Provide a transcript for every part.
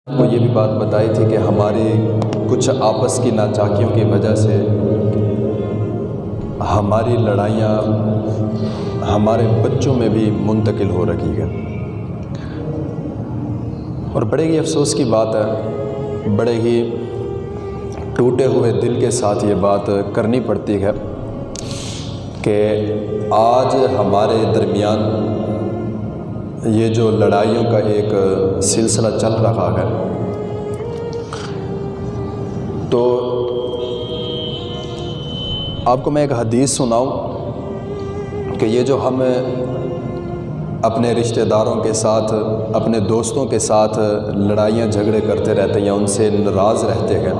کو یہ بھی بات بتائی تھی کہ ہماری کچھ آپس کی ناچاکیوں کی وجہ سے ہماری لڑائیاں ہمارے بچوں میں بھی منتقل ہو رہی ہے، اور بڑے ہی افسوس کی بات ہے، بڑے ہی ٹوٹے ہوئے دل کے ساتھ یہ بات کرنی پڑتی ہے کہ آج ہمارے درمیان یہ جو لڑائیوں کا ایک سلسلہ چل رہا ہے، تو آپ کو میں ایک حدیث سناؤں کہ یہ جو ہم اپنے رشتہ داروں کے ساتھ، اپنے دوستوں کے ساتھ لڑائیاں جھگڑے کرتے رہتے ہیں یا ان سے ناراض رہتے ہیں،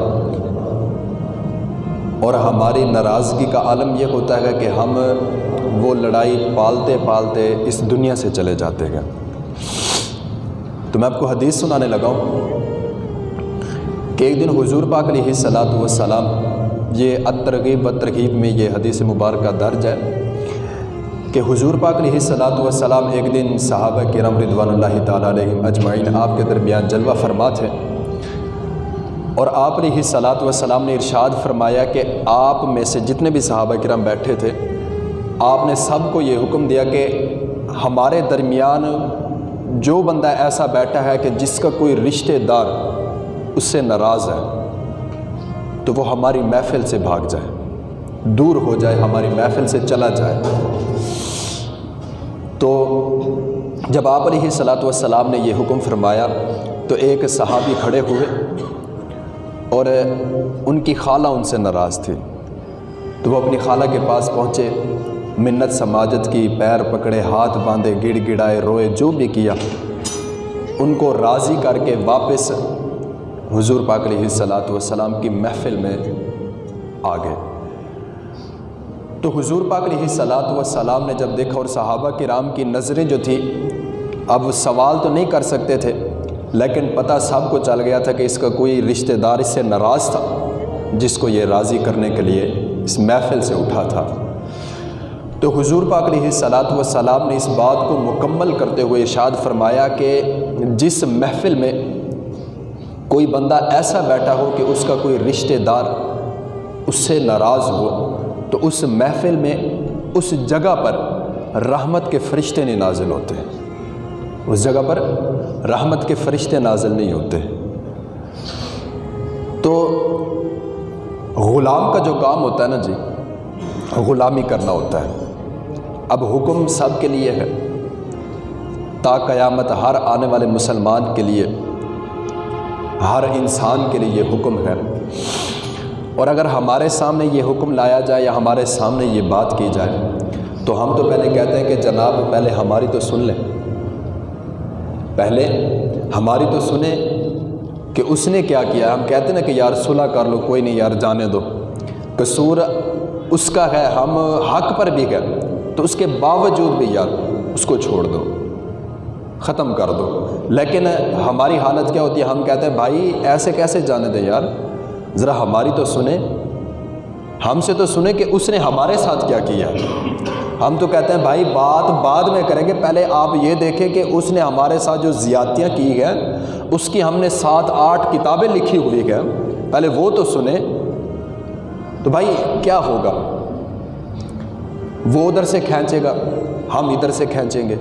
اور ہماری ناراضگی کا عالم یہ ہوتا ہے کہ ہم وہ لڑائی پالتے پالتے اس دنیا سے چلے جاتے ہیں۔ تو میں آپ کو حدیث سنانے لگا ہوں کہ ایک دن حضور پاک علیہ الصلوۃ والسلام، یہ الترغیب والترہیب میں یہ حدیث مبارکہ درج ہے کہ حضور پاک علیہ الصلوۃ والسلام ایک دن صحابہ کرام رضوان اللہ تعالیٰ علیہم اجمعین آپ کے درمیان جلوہ فرما تھے، اور آپ علیہ الصلوۃ والسلام نے ارشاد فرمایا کہ آپ میں سے جتنے بھی صحابہ کرام بیٹھے تھے، آپ نے سب کو یہ حکم دیا کہ ہمارے درمیان جو بندہ ایسا بیٹھا ہے کہ جس کا کوئی رشتہ دار اس سے ناراض ہے، تو وہ ہماری محفل سے بھاگ جائے، دور ہو جائے، ہماری محفل سے چلا جائے۔ تو جب آپ علیہ الصلوۃ والسلام نے یہ حکم فرمایا تو ایک صحابی کھڑے ہوئے اور ان کی خالہ ان سے ناراض تھی، تو وہ اپنی خالہ کے پاس پہنچے، منت سماجت کی، پیر پکڑے، ہاتھ باندھے، گڑ گڑائے، روئے، جو بھی کیا، ان کو راضی کر کے واپس حضور پاک علیہ الصلوۃ والسلام کی محفل میں آ گئے۔ تو حضور پاک علیہ الصلوۃ والسلام نے جب دیکھا، اور صحابہ کرام کی نظریں جو تھی، اب سوال تو نہیں کر سکتے تھے، لیکن پتہ سب کو چل گیا تھا کہ اس کا کوئی رشتہ دار اس سے ناراض تھا، جس کو یہ راضی کرنے کے لیے اس محفل سے اٹھا تھا۔ تو حضور پاک علیہ الصلوۃ والسلام نے اس بات کو مکمل کرتے ہوئے ارشاد فرمایا کہ جس محفل میں کوئی بندہ ایسا بیٹھا ہو کہ اس کا کوئی رشتہ دار اس سے ناراض ہو، تو اس محفل میں اس جگہ پر رحمت کے فرشتے نہیں نازل ہوتے، اس جگہ پر رحمت کے فرشتے نازل نہیں ہوتے۔ تو غلام کا جو کام ہوتا ہے نا جی، غلامی کرنا ہوتا ہے۔ اب حکم سب کے لیے ہے، تا قیامت ہر آنے والے مسلمان کے لیے، ہر انسان کے لیے یہ حکم ہے، اور اگر ہمارے سامنے یہ حکم لایا جائے یا ہمارے سامنے یہ بات کی جائے تو ہم تو پہلے کہتے ہیں کہ جناب پہلے ہماری تو سن لیں، پہلے ہماری تو سنیں کہ اس نے کیا کیا۔ ہم کہتے ہیں نا کہ یار صلح کر لو، کوئی نہیں یار جانے دو، قصور اس کا ہے، ہم حق پر بھی گئے، تو اس کے باوجود بھی یار اس کو چھوڑ دو، ختم کر دو۔ لیکن ہماری حالت کیا ہوتی ہے؟ ہم کہتے ہیں بھائی ایسے کیسے جانے دیں یار، ذرا ہماری تو سنیں، ہم سے تو سنیں کہ اس نے ہمارے ساتھ کیا کیا ہے۔ ہم تو کہتے ہیں بھائی بات بعد میں کریں گے، پہلے آپ یہ دیکھیں کہ اس نے ہمارے ساتھ جو زیادتیاں کی ہیں اس کی ہم نے 7-8 کتابیں لکھی ہوئی ہیں، پہلے وہ تو سنیں۔ تو بھائی کیا ہوگا؟ وہ ادھر سے کھینچے گا، ہم ادھر سے کھینچیں گے،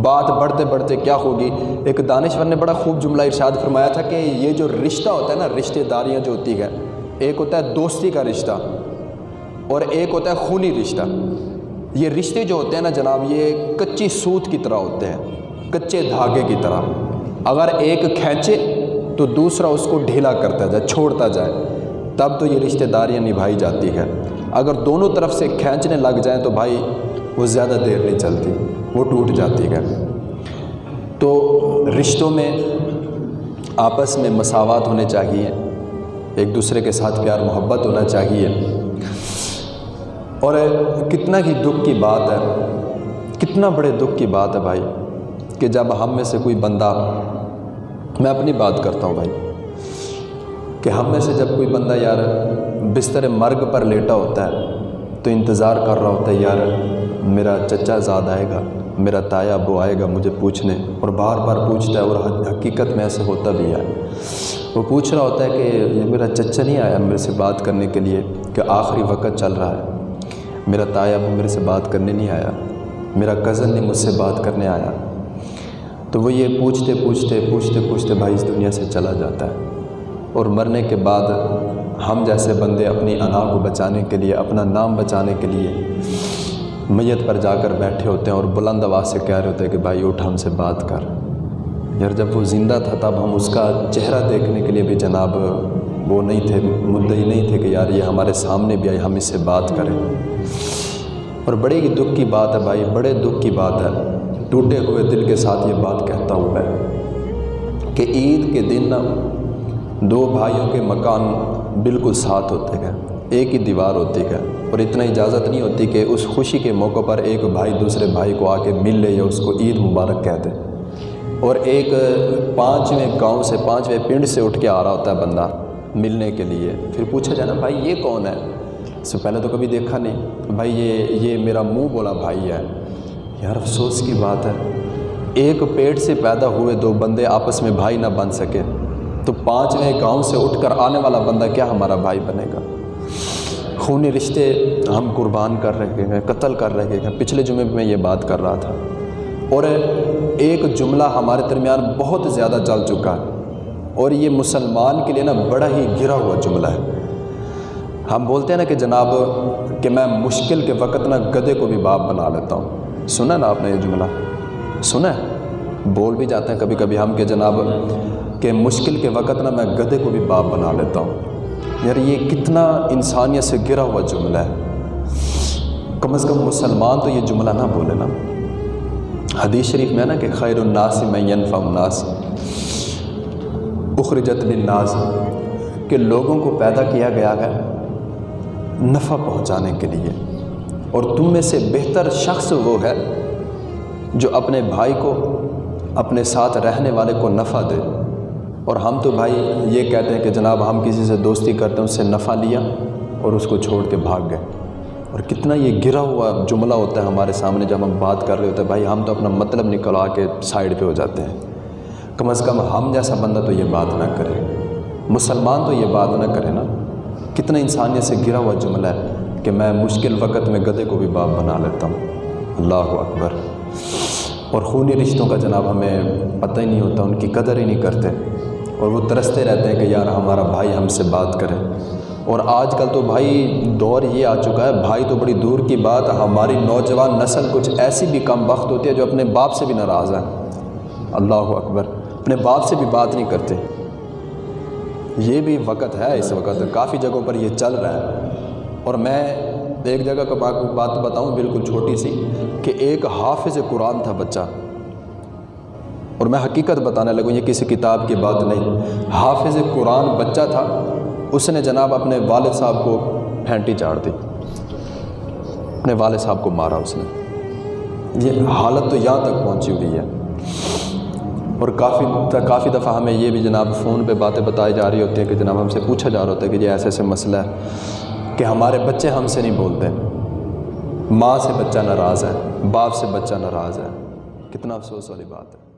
بات بڑھتے بڑھتے کیا ہوگی؟ ایک دانشور نے بڑا خوب جملہ ارشاد فرمایا تھا کہ یہ جو رشتہ ہوتا ہے نا، رشتہ داریاں جو ہوتی ہے، ایک ہوتا ہے دوستی کا رشتہ اور ایک ہوتا ہے خونی رشتہ۔ یہ رشتے جو ہوتے ہیں نا جناب، یہ کچی سوت کی طرح ہوتے ہیں، کچے دھاگے کی طرح۔ اگر ایک کھینچے تو دوسرا اس کو ڈھیلا کرتا جائے، چھوڑتا جائے، تب تو یہ رشتہ داریاں نبھائی جاتی ہے۔ اگر دونوں طرف سے کھینچنے لگ جائیں تو بھائی وہ زیادہ دیر نہیں چلتی، وہ ٹوٹ جاتی ہے۔ تو رشتوں میں آپس میں مساوات ہونے چاہیے، ایک دوسرے کے ساتھ پیار محبت ہونا چاہیے۔ اور کتنا ہی دکھ کی بات ہے، کتنا بڑے دکھ کی بات ہے بھائی، کہ جب ہم میں سے کوئی بندہ، میں اپنی بات کرتا ہوں بھائی، کہ ہم میں سے جب کوئی بندہ یار بستر مرگ پر لیٹا ہوتا ہے تو انتظار کر رہا ہوتا ہے، یار میرا چچا زاد آئے گا، میرا تایا ابو آئے گا مجھے پوچھنے، اور بار بار پوچھتا ہے، اور حقیقت میں ایسے ہوتا بھی ہے۔ وہ پوچھ رہا ہوتا ہے کہ یہ میرا چچا نہیں آیا میرے سے بات کرنے کے لیے کہ آخری وقت چل رہا ہے، میرا تایا ابو میرے سے بات کرنے نہیں آیا، میرا کزن نہیں مجھ سے بات کرنے آیا۔ تو وہ یہ پوچھتے بھائی اس دنیا سے چلا جاتا ہے، اور مرنے کے بعد ہم جیسے بندے اپنی انا کو بچانے کے لیے، اپنا نام بچانے کے لیے میت پر جا کر بیٹھے ہوتے ہیں اور بلند آواز سے کہہ رہے ہوتے ہیں کہ بھائی اٹھ ہم سے بات کر۔ یار جب وہ زندہ تھا تب ہم اس کا چہرہ دیکھنے کے لیے بھی جناب وہ نہیں تھے، مدعی نہیں تھے کہ یار یہ ہمارے سامنے بھی آئے، ہم اس سے بات کریں۔ اور بڑے ہی دکھ کی بات ہے بھائی، بڑے دکھ کی بات ہے، ٹوٹے ہوئے دل کے ساتھ یہ بات کہتا ہوں میں کہ عید کے دن دو بھائیوں کے مکان بالکل ساتھ ہوتے ہیں، ایک ہی دیوار ہوتی ہے، اور اتنا اجازت نہیں ہوتی کہ اس خوشی کے موقع پر ایک بھائی دوسرے بھائی کو آ کے مل لے یا اس کو عید مبارک کہہ دے۔ اور ایک 5ویں گاؤں سے 5ویں پنڈ سے اٹھ کے آ رہا ہوتا ہے بندہ ملنے کے لیے، پھر پوچھا جانا بھائی یہ کون ہے؟ اس سے پہلے تو کبھی دیکھا نہیں، بھائی یہ میرا منہ بولا بھائی ہے۔ یار افسوس کی بات ہے، ایک پیٹ سے پیدا ہوئے دو بندے آپس میں بھائی نہ بن سکے تو 5ویں گاؤں سے اٹھ کر آنے والا بندہ کیا ہمارا بھائی بنے گا؟ خونی رشتے ہم قربان کر رہے ہیں، قتل کر رہے ہیں۔ پچھلے جمعے میں یہ بات کر رہا تھا، اور ایک جملہ ہمارے درمیان بہت زیادہ چل چکا ہے، اور یہ مسلمان کے لیے نا بڑا ہی گرا ہوا جملہ ہے۔ ہم بولتے ہیں نا کہ جناب کہ میں مشکل کے وقت نا گدھے کو بھی باپ بنا لیتا ہوں۔ سنا نا آپ نے یہ جملہ؟ سنا ہے؟ بول بھی جاتے ہیں کبھی کبھی ہم کہ جناب کہ مشکل کے وقت نا میں گدھے کو بھی باپ بنا لیتا ہوں۔ یار یہ کتنا انسانیت سے گرا ہوا جملہ ہے، کم از کم مسلمان تو یہ جملہ نہ بولے نا۔ حدیث شریف میں نا کہ خیر الناس من ینفع الناس اخرجت للناس، کہ لوگوں کو پیدا کیا گیا ہے نفع پہنچانے کے لیے، اور تم میں سے بہتر شخص وہ ہے جو اپنے بھائی کو، اپنے ساتھ رہنے والے کو نفع دے۔ اور ہم تو بھائی یہ کہتے ہیں کہ جناب ہم کسی سے دوستی کرتے ہیں، اس سے نفع لیا اور اس کو چھوڑ کے بھاگ گئے، اور کتنا یہ گرا ہوا جملہ ہوتا ہے ہمارے سامنے جب ہم بات کر رہے ہوتے ہیں۔ بھائی ہم تو اپنا مطلب نکلوا کے سائڈ پہ ہو جاتے ہیں، کم از کم ہم جیسا بندہ تو یہ بات نہ کرے، مسلمان تو یہ بات نہ کرے نا۔ کتنا انسانیت سے گرا ہوا جملہ ہے کہ میں مشکل وقت میں گدھے کو بھی باپ بنا لیتا ہوں۔ اللہ اکبر۔ اور خونی رشتوں کا جناب ہمیں پتہ ہی نہیں ہوتا، ان کی قدر ہی نہیں کرتے، اور وہ ترستے رہتے ہیں کہ یار ہمارا بھائی ہم سے بات کرے۔ اور آج کل تو بھائی دور یہ آ چکا ہے، بھائی تو بڑی دور کی بات، ہماری نوجوان نسل کچھ ایسی بھی کم بخت ہوتی ہے جو اپنے باپ سے بھی ناراض ہے۔ اللہ اکبر، اپنے باپ سے بھی بات نہیں کرتے۔ یہ بھی وقت ہے، اس وقت کافی جگہوں پر یہ چل رہا ہے۔ اور میں ایک جگہ کا بات بتاؤں بالکل چھوٹی سی، کہ ایک حافظ قرآن تھا بچہ، اور میں حقیقت بتانے لگوں، یہ کسی کتاب کی بات نہیں، حافظ قرآن بچہ تھا، اس نے جناب اپنے والد صاحب کو پھینٹی چاڑ دی، اپنے والد صاحب کو مارا اس نے۔ یہ حالت تو یہاں تک پہنچی ہوئی ہے۔ اور کافی دفعہ ہمیں یہ بھی جناب فون پہ باتیں بتائی جا رہی ہوتی ہیں کہ جناب ہم سے پوچھا جا رہا ہوتا ہے کہ یہ ایسے ایسے مسئلہ ہے کہ ہمارے بچے ہم سے نہیں بولتے، ماں سے بچہ ناراض ہے، باپ سے بچہ ناراض ہے۔ کتنا افسوس والی بات ہے۔